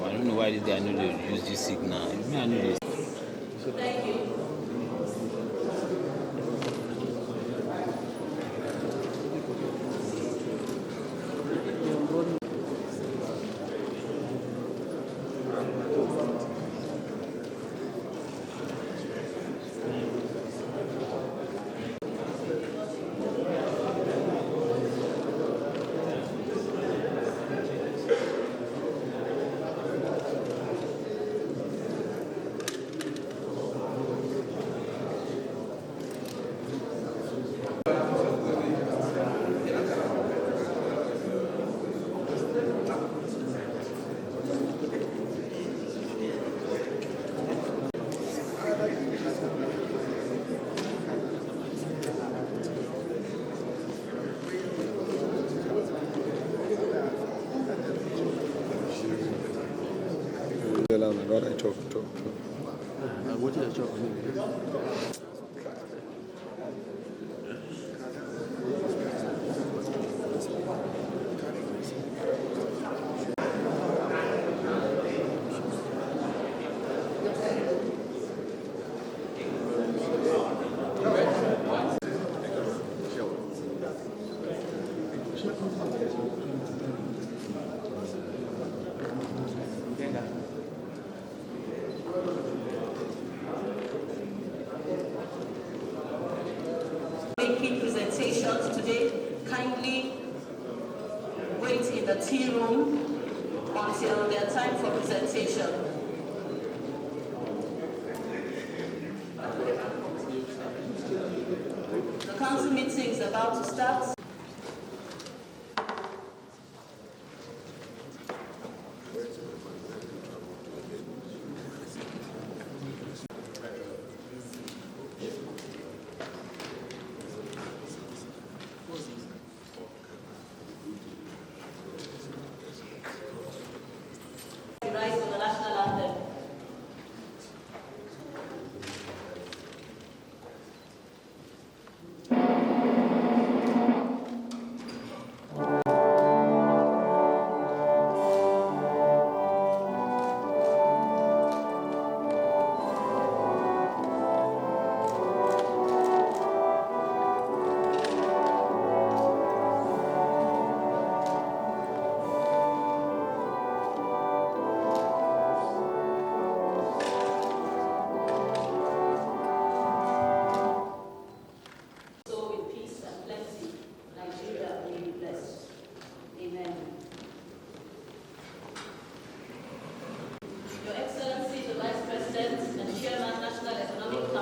I don't know why they are not to use this signal. I know this. Thank you. Making presentations today, kindly wait in the tea room until their time for presentation. The council meeting is about to start.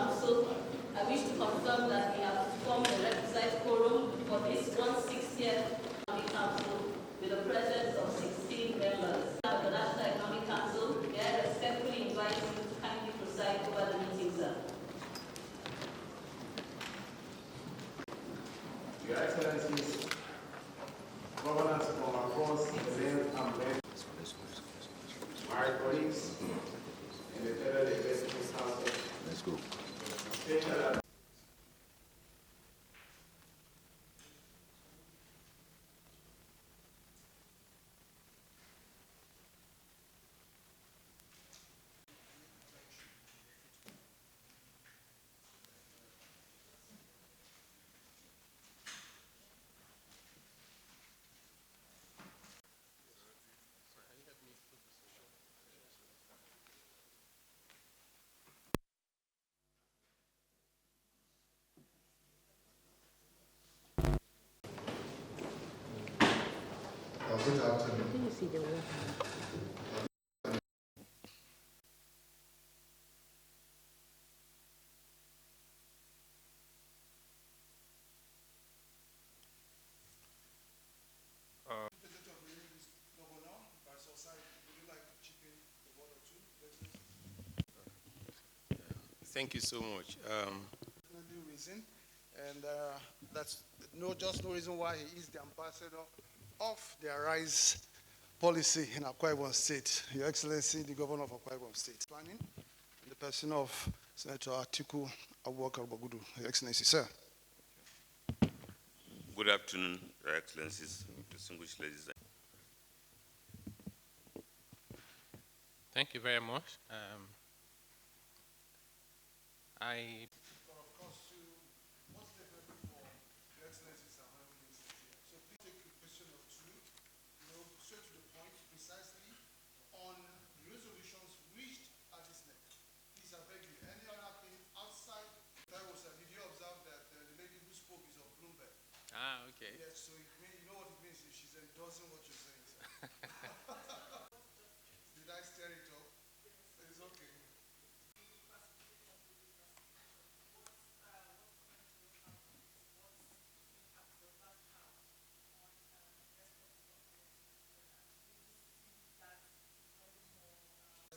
Council, I wish to confirm that we have formed the requisite quorum for this 160th Economic Council with a presence of 16 members. Of the National Economic Council, may I respectfully invite you to kindly preside over the meeting, sir. Your Excellencies, governors from across the length and breadth, my colleagues in the Federal Executive Council, Let's go. special Good afternoon. Thank you so much. Reason, and that's just no reason why he is the ambassador of the Arise policy in Akwa Ibom State. Your Excellency, the Governor of Akwa Ibom State, planning in the person of Senator Atiku Abubakar Bagudu. Your Excellency, sir. Good afternoon, Your Excellencies, distinguished ladies. Thank you very much. Okay. Yes, so you know what it means if she's endorsing what you're saying, sir. Did I stir it up? It's okay.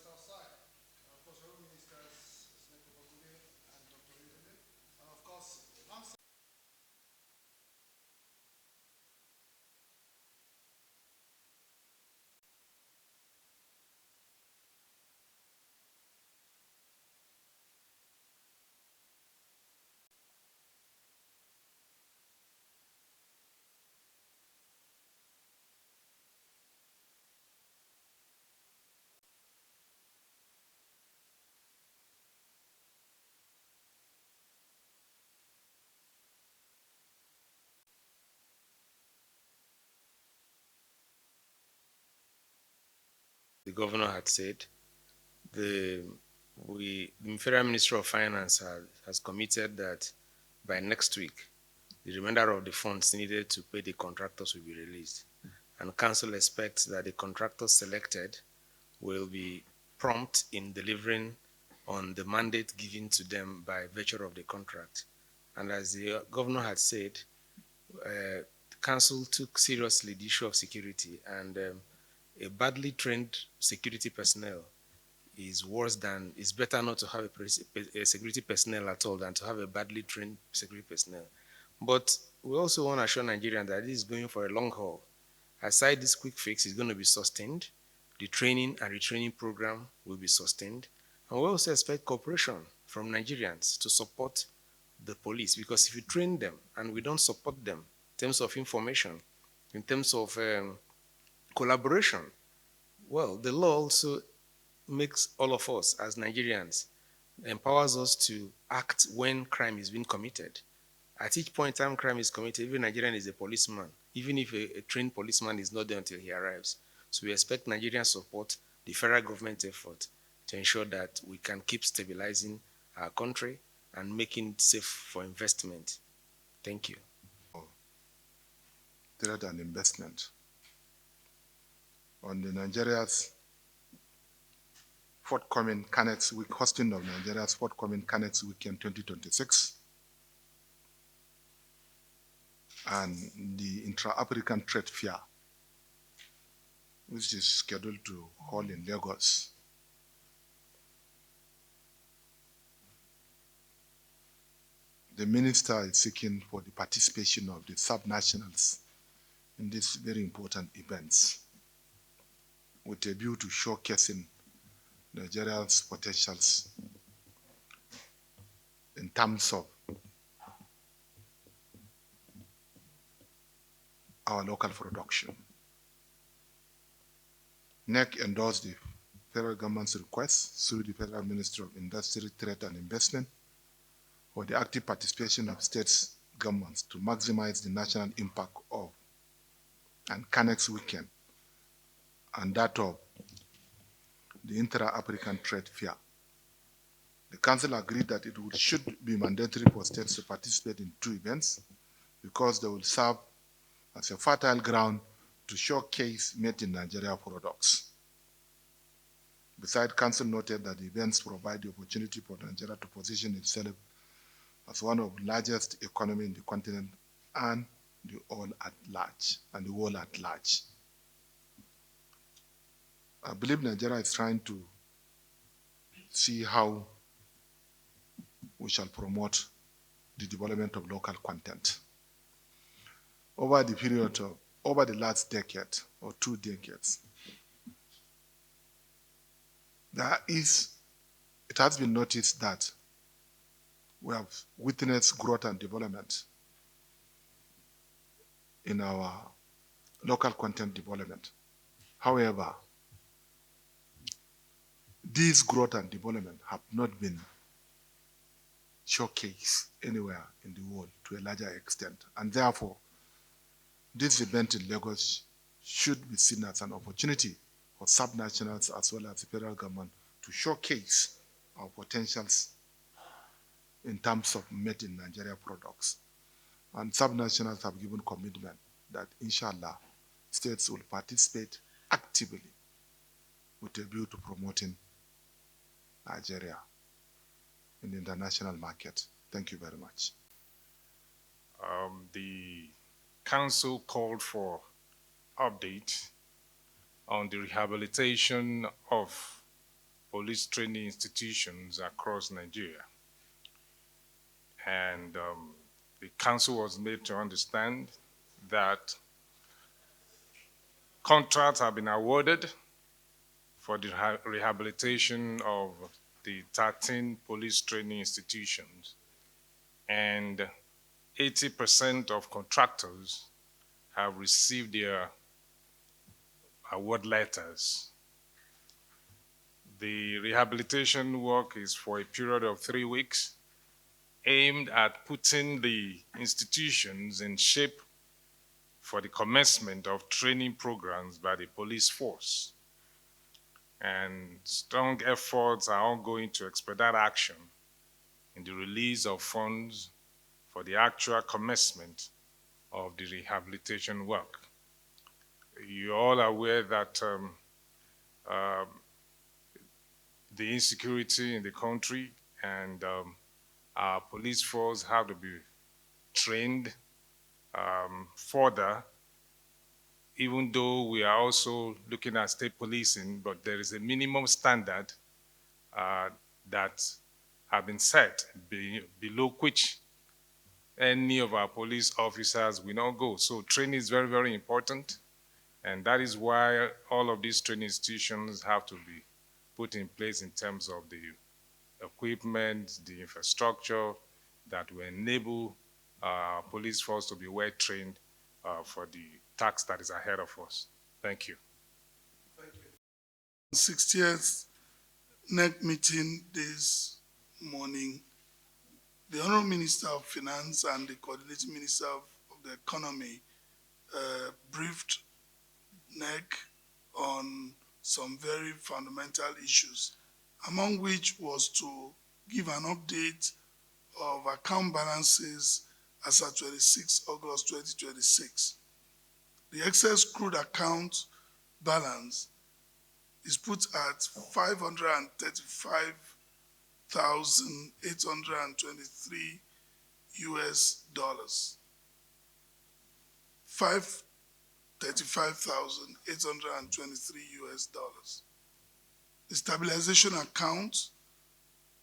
Outside, of course, our ministers, Senator Bagudu and Dr. Ridley, and of course, The governor had said the Federal Ministry of Finance has committed that by next week, the remainder of the funds needed to pay the contractors will be released. And Council expects that the contractors selected will be prompt in delivering on the mandate given to them by virtue of the contract. And as the governor had said, the Council took seriously the issue of security, and a badly trained security personnel is better not to have a security personnel at all than to have a badly trained security personnel. But we also want to assure Nigerians that this is going for a long haul. Aside this quick fix is going to be sustained, the training and retraining program will be sustained, and we also expect cooperation from Nigerians to support the police, because if you train them and we don't support them in terms of information, in terms of collaboration, well, the law also makes all of us as Nigerians, empowers us to act when crime is being committed. At each point in time crime is committed, every Nigerian is a policeman, even if a trained policeman is not there until he arrives. So we expect Nigerians support the federal government effort to ensure that we can keep stabilizing our country and making it safe for investment. Thank you. Trade and investment on the Nigeria's forthcoming CANEX Week, hosting of Nigeria's forthcoming CANEX Weekend 2026, and the Intra-African Trade Fair, which is scheduled to hold in Lagos. The minister is seeking for the participation of the subnationals in these very important events, with a view to showcasing Nigeria's potentials in terms of our local production. NEC endorsed the federal government's request through the Federal Ministry of Industry, Trade and Investment for the active participation of states governments to maximize the national impact of and CANEX Weekend and that of the Intra-African Trade Fair. The Council agreed that it should be mandatory for states to participate in two events because they will serve as a fertile ground to showcase made in Nigeria products. Besides, Council noted that the events provide the opportunity for Nigeria to position itself as one of the largest economies in the continent and the world at large. I believe Nigeria is trying to see how we shall promote the development of local content. Over the last decade or 2 decades, it has been noticed that we have witnessed growth and development in our local content development. However, these growth and development have not been showcased anywhere in the world to a larger extent. And therefore, this event in Lagos should be seen as an opportunity for subnationals as well as the federal government to showcase our potentials in terms of made in Nigeria products. And subnationals have given commitment that, inshallah, states will participate actively with a view to promoting Nigeria in the international market. Thank you very much. The Council called for update on the rehabilitation of police training institutions across Nigeria. And the Council was made to understand that contracts have been awarded for the rehabilitation of the 13 police training institutions, and 80% of contractors have received their award letters. The rehabilitation work is for a period of 3 weeks, aimed at putting the institutions in shape for the commencement of training programs by the police force. And strong efforts are ongoing to expedite action in the release of funds for the actual commencement of the rehabilitation work. You're all aware that the insecurity in the country and our police force have to be trained further, even though we are also looking at state policing, but there is a minimum standard that have been set below which any of our police officers will not go. So training is very, very important, and that is why all of these training institutions have to be put in place in terms of the equipment, the infrastructure that will enable police force to be well trained for the task that is ahead of us. Thank you. Thank you. 60th NEC meeting this morning, the Honorable Minister of Finance and the Coordinating Minister of the Economy briefed NEC on some very fundamental issues, among which was to give an update of account balances as at 26 August 2026. The excess crude account balance is put at 535,823 US dollars. 535,823 US dollars. The stabilization account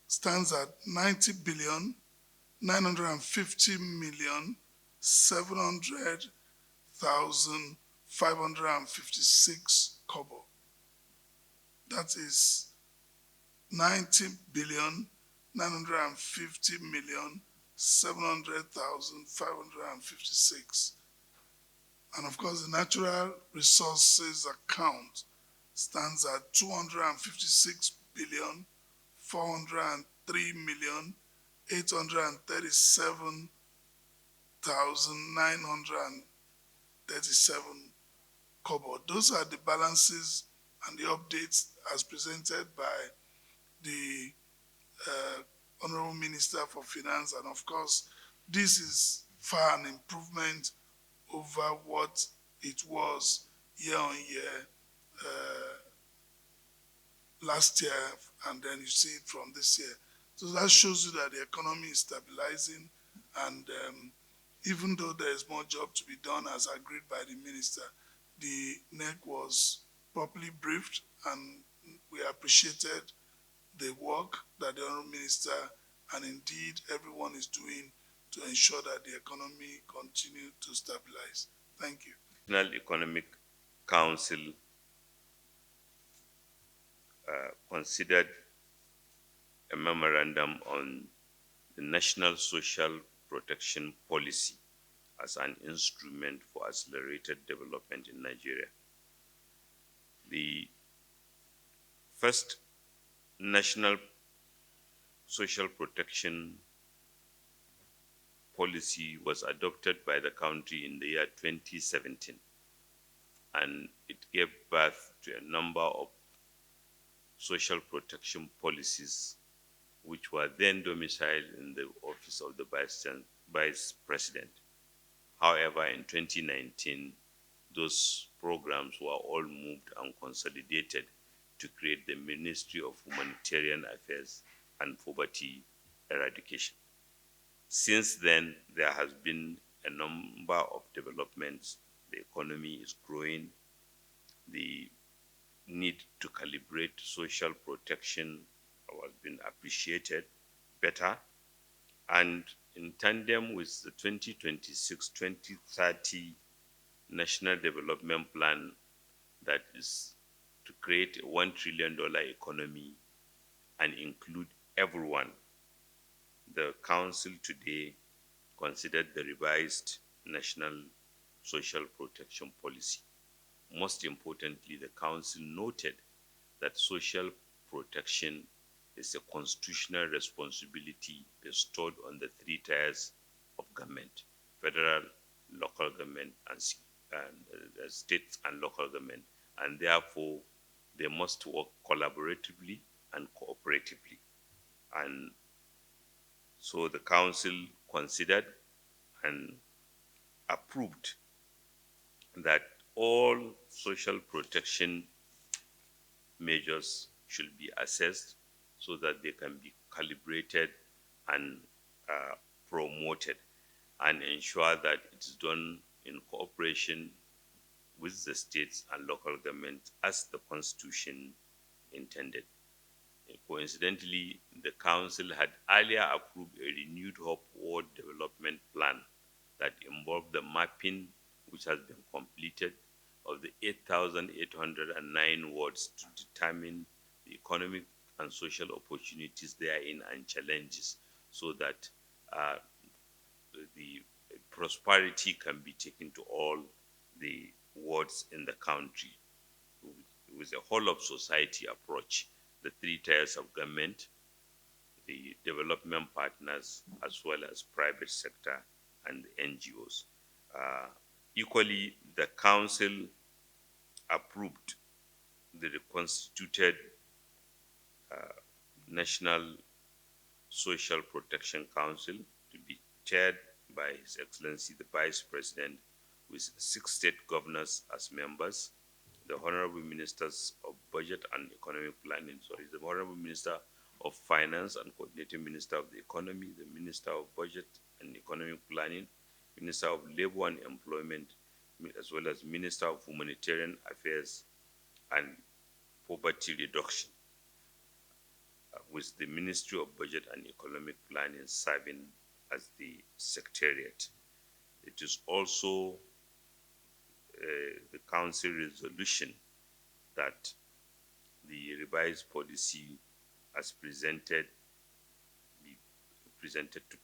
stands at 90 billion 950 million 700,556 kobo. That is 90 billion 950 million 700,556. And of course, the natural resources account stands at 256 billion 403 million 837,937 kobo. Those are the balances and the updates as presented by the Honorable Minister for Finance. And of course, this is far an improvement over what it was year on year last year, and then you see it from this year. So that shows you that the economy is stabilizing, and even though there is more job to be done as agreed by the minister, the NEC was properly briefed, and we appreciated the work that the Honourable Minister and indeed everyone is doing to ensure that the economy continue to stabilize. Thank you. National Economic Council considered a memorandum on the National Social Protection Policy as an instrument for accelerated development in Nigeria. The first National Social Protection Policy was adopted by the country in the year 2017, and it gave birth to a number of social protection policies which were then domiciled in the office of the Vice President. However, in 2019, those programs were all moved and consolidated to create the Ministry of Humanitarian Affairs and Poverty Eradication. Since then, there has been a number of developments. The economy is growing. The need to calibrate social protection has been appreciated better. And in tandem with the 2026-2030 National Development Plan that is to create a $1 trillion economy and include everyone, the Council today considered the revised National Social Protection Policy. Most importantly, the Council noted that social protection is a constitutional responsibility bestowed on the three tiers of government: federal, local government, and states and local government, and therefore they must work collaboratively and cooperatively. And so the Council considered and approved that all social protection measures should be assessed so that they can be calibrated and promoted, and ensure that it is done in cooperation with the states and local governments as the Constitution intended. Coincidentally, the Council had earlier approved a renewed Hope Ward Development Plan that involved the mapping, which has been completed, of the 8,809 wards to determine the economic and social opportunities therein and challenges, so that the prosperity can be taken to all the wards in the country with a whole of society approach: the three tiers of government, the development partners, as well as private sector and the NGOs. Equally, the Council approved the reconstituted National Social Protection Council to be chaired by His Excellency the Vice President, with 6 state governors as members. the Honorable Ministers of Budget and Economic Planning, the Honorable Minister of Finance and Coordinating Minister of the Economy, the Minister of Budget and Economic Planning, Minister of Labor and Employment, as well as Minister of Humanitarian Affairs and Poverty Reduction, with the Ministry of Budget and Economic Planning serving as the Secretariat. It is also the Council resolution that the revised policy as presented be presented to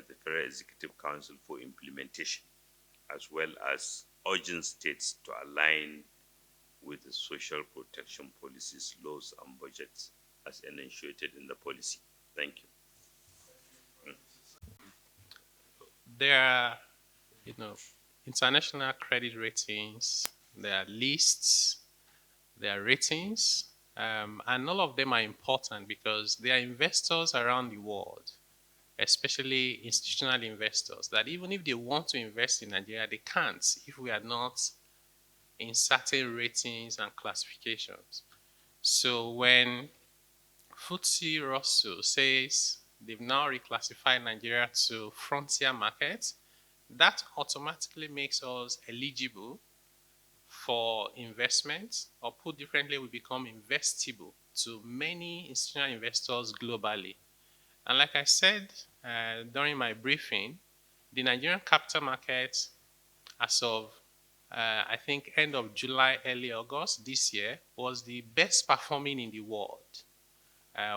the Federal Executive Council for implementation, as well as urging states to align with the social protection policies, laws, and budgets as enunciated in the policy. Thank you. There are, international credit ratings, there are lists, there are ratings, and all of them are important because there are investors around the world, especially institutional investors, that even if they want to invest in Nigeria, they can't if we are not in certain ratings and classifications. So when FTSE Russell says they've now reclassified Nigeria to frontier markets, that automatically makes us eligible for investment, or put differently, we become investable to many institutional investors globally. And like I said during my briefing, the Nigerian capital market, as of I think end of July, early August this year, was the best performing in the world.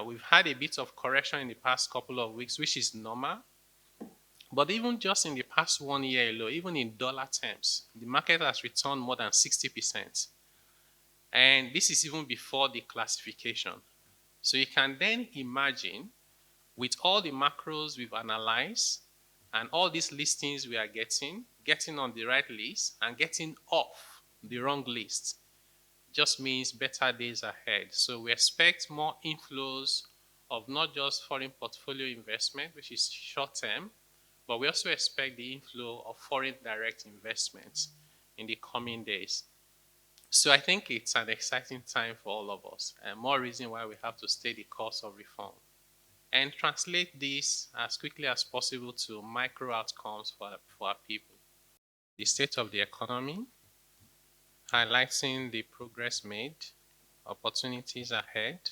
We've had a bit of correction in the past couple of weeks, which is normal. But even just in the past 1 year alone, even in dollar terms, the market has returned more than 60%. And this is even before the classification. So you can then imagine, with all the macros we've analyzed and all these listings we are getting on the right list and getting off the wrong list, just means better days ahead. So we expect more inflows of not just foreign portfolio investment, which is short term, but we also expect the inflow of foreign direct investments in the coming days. So I think it's an exciting time for all of us, and more reason why we have to stay the course of reform and translate this as quickly as possible to micro outcomes for our people. The state of the economy, highlighting the progress made, opportunities ahead,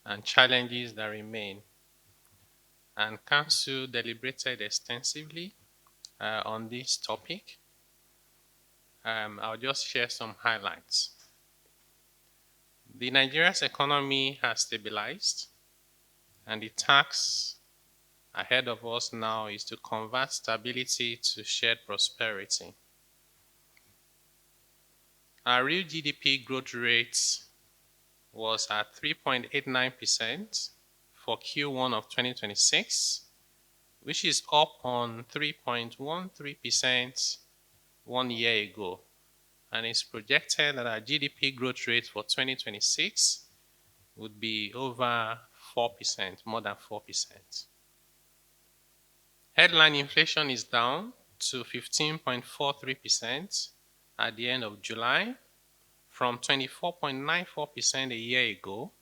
and challenges that remain. And Council deliberated extensively on this topic. I'll just share some highlights. The Nigeria's economy has stabilized, and the task ahead of us now is to convert stability to shared prosperity. Our real GDP growth rate was at 3.89% for Q1 of 2026, which is up on 3.13% 1 year ago. And it's projected that our GDP growth rate for 2026 would be over 4%, more than 4%. Headline inflation is down to 15.43% at the end of July from 24.94% a year ago.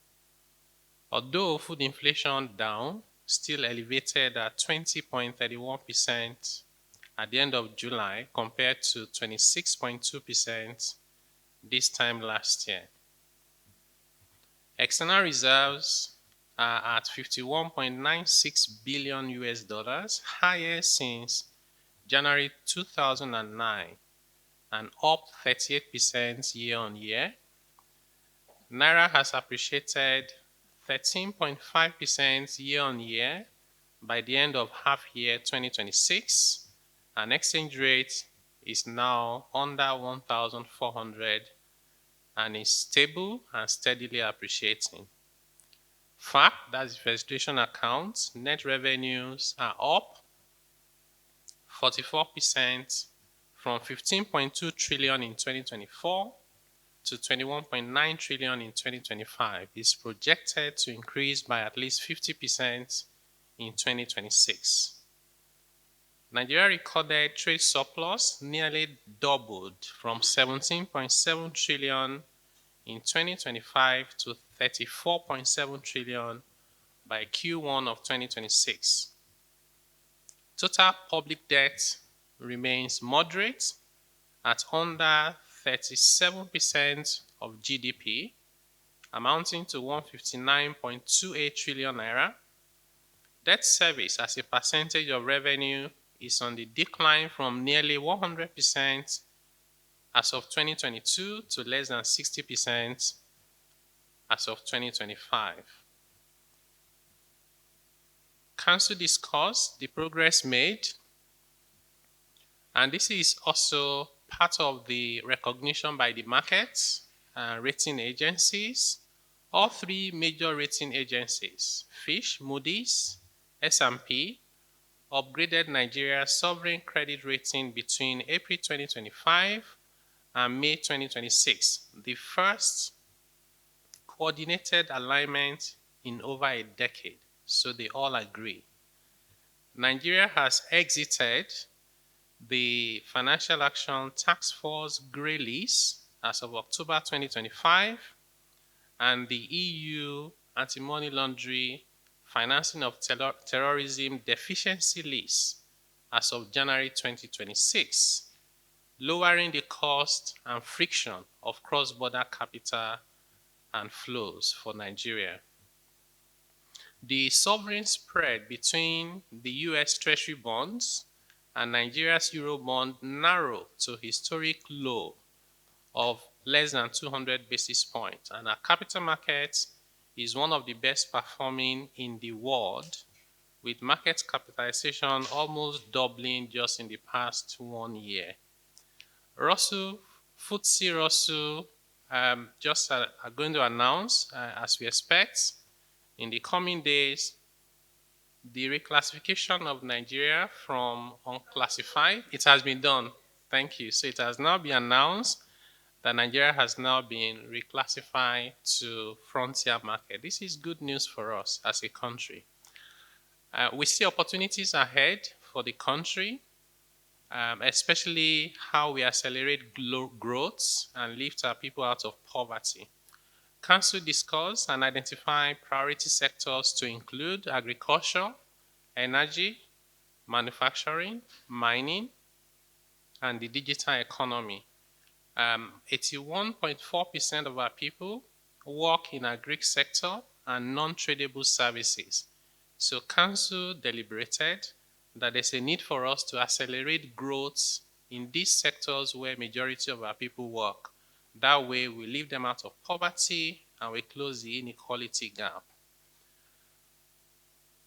Although food inflation down, still elevated at 20.31% at the end of July compared to 26.2% this time last year. External reserves are at 51.96 billion US dollars, highest since January 2009 and up 38% year on year. Naira has appreciated 13.5% year on year by the end of half year 2026, and exchange rate is now under 1,400 and is stable and steadily appreciating. FAC, that's the registration accounts, net revenues are up 44% from 15.2 trillion in 2024 to 21.9 trillion in 2025. It's projected to increase by at least 50% in 2026. Nigeria recorded trade surplus nearly doubled from 17.7 trillion in 2025 to 34.7 trillion by Q1 of 2026. Total public debt remains moderate at under 37% of GDP, amounting to 159.28 trillion naira. Debt service as a percentage of revenue is on the decline from nearly 100% as of 2022 to less than 60% as of 2025. Council discussed the progress made, and this is also part of the recognition by the markets and rating agencies. All three major rating agencies, Fitch, Moody's, S&P, upgraded Nigeria's sovereign credit rating between April 2025 and May 2026, the first coordinated alignment in over a decade. So they all agree. Nigeria has exited the Financial Action Task Force grey list as of October 2025 and the EU Anti-Money Laundering Financing of Terrorism Deficiency List as of January 2026, lowering the cost and friction of cross-border capital and flows for Nigeria. The sovereign spread between the US Treasury bonds and Nigeria's Eurobond narrowed to historic low of less than 200 basis points, and our capital market is one of the best performing in the world, with market capitalization almost doubling just in the past 1 year. Russell, FTSE Russell, just are going to announce, as we expect, in the coming days, the reclassification of Nigeria from unclassified. It has been done. Thank you. So it has now been announced that Nigeria has now been reclassified to frontier market. This is good news for us as a country. We see opportunities ahead for the country, especially how we accelerate growth and lift our people out of poverty. Council discussed and identified priority sectors to include agriculture, energy, manufacturing, mining, and the digital economy. 81.4% of our people work in agri sector and non-tradable services. So Council deliberated that there's a need for us to accelerate growth in these sectors where majority of our people work. That way, we leave them out of poverty and we close the inequality gap.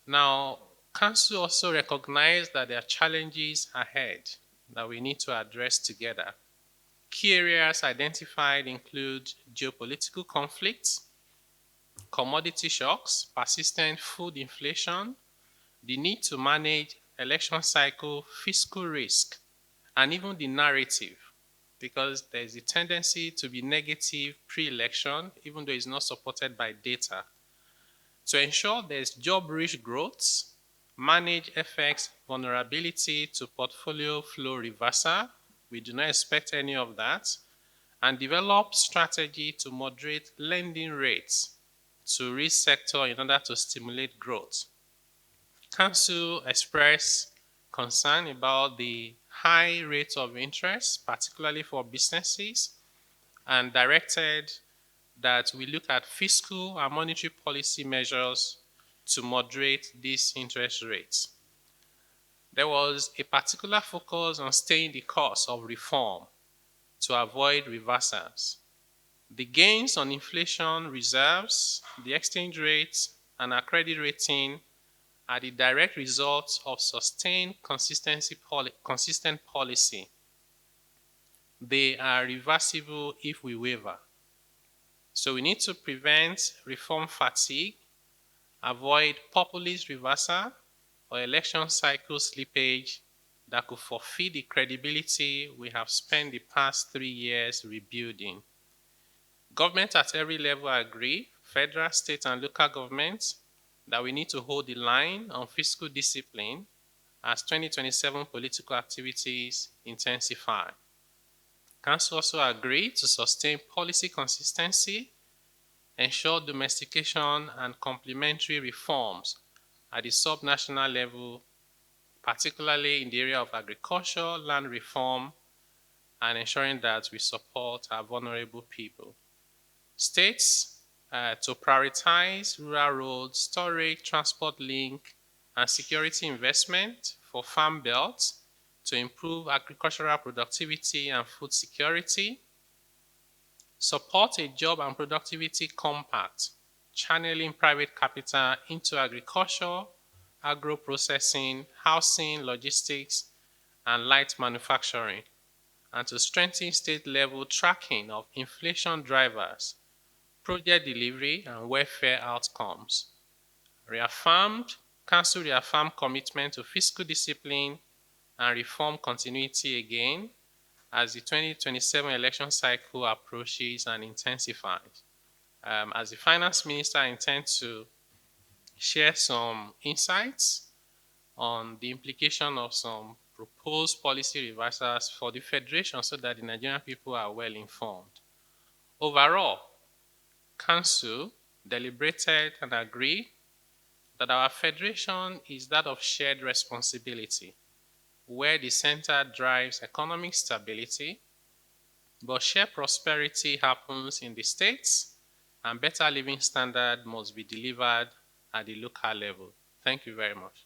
Now, Council also recognized that there are challenges ahead that we need to address together. Key areas identified include geopolitical conflicts, commodity shocks, persistent food inflation, the need to manage election cycle, fiscal risk, and even the narrative, because there's a tendency to be negative pre-election, even though it's not supported by data. To ensure there's job-rich growth, manage FX vulnerability to portfolio flow reversal, we do not expect any of that, and develop strategy to moderate lending rates to risk sector in order to stimulate growth. Council expressed concern about the high rate of interest, particularly for businesses, and directed that we look at fiscal and monetary policy measures to moderate these interest rates. There was a particular focus on staying the course of reform to avoid reversals. The gains on inflation reserves, the exchange rates, and our credit rating are the direct results of sustained consistent policy. They are reversible if we waver. So we need to prevent reform fatigue, avoid populist reversal or election cycle slippage that could forfeit the credibility we have spent the past 3 years rebuilding. Government at every level agree, federal, state, and local governments, that we need to hold the line on fiscal discipline as 2027 political activities intensify. Council also agreed to sustain policy consistency, ensure domestication and complementary reforms at the subnational level, particularly in the area of agriculture, land reform, and ensuring that we support our vulnerable people. States to prioritize rural roads, storage, transport link, and security investment for farm belts to improve agricultural productivity and food security. Support a job and productivity compact, channeling private capital into agriculture, agro-processing, housing, logistics, and light manufacturing, and to strengthen state-level tracking of inflation drivers, project delivery, and welfare outcomes. Council reaffirmed commitment to fiscal discipline and reform continuity again as the 2027 election cycle approaches and intensifies. As the finance minister, I intend to share some insights on the implication of some proposed policy reversals for the federation so that the Nigerian people are well informed. Overall, Council deliberated and agreed that our federation is that of shared responsibility, where the center drives economic stability, but shared prosperity happens in the states, and better living standard must be delivered at the local level. Thank you very much.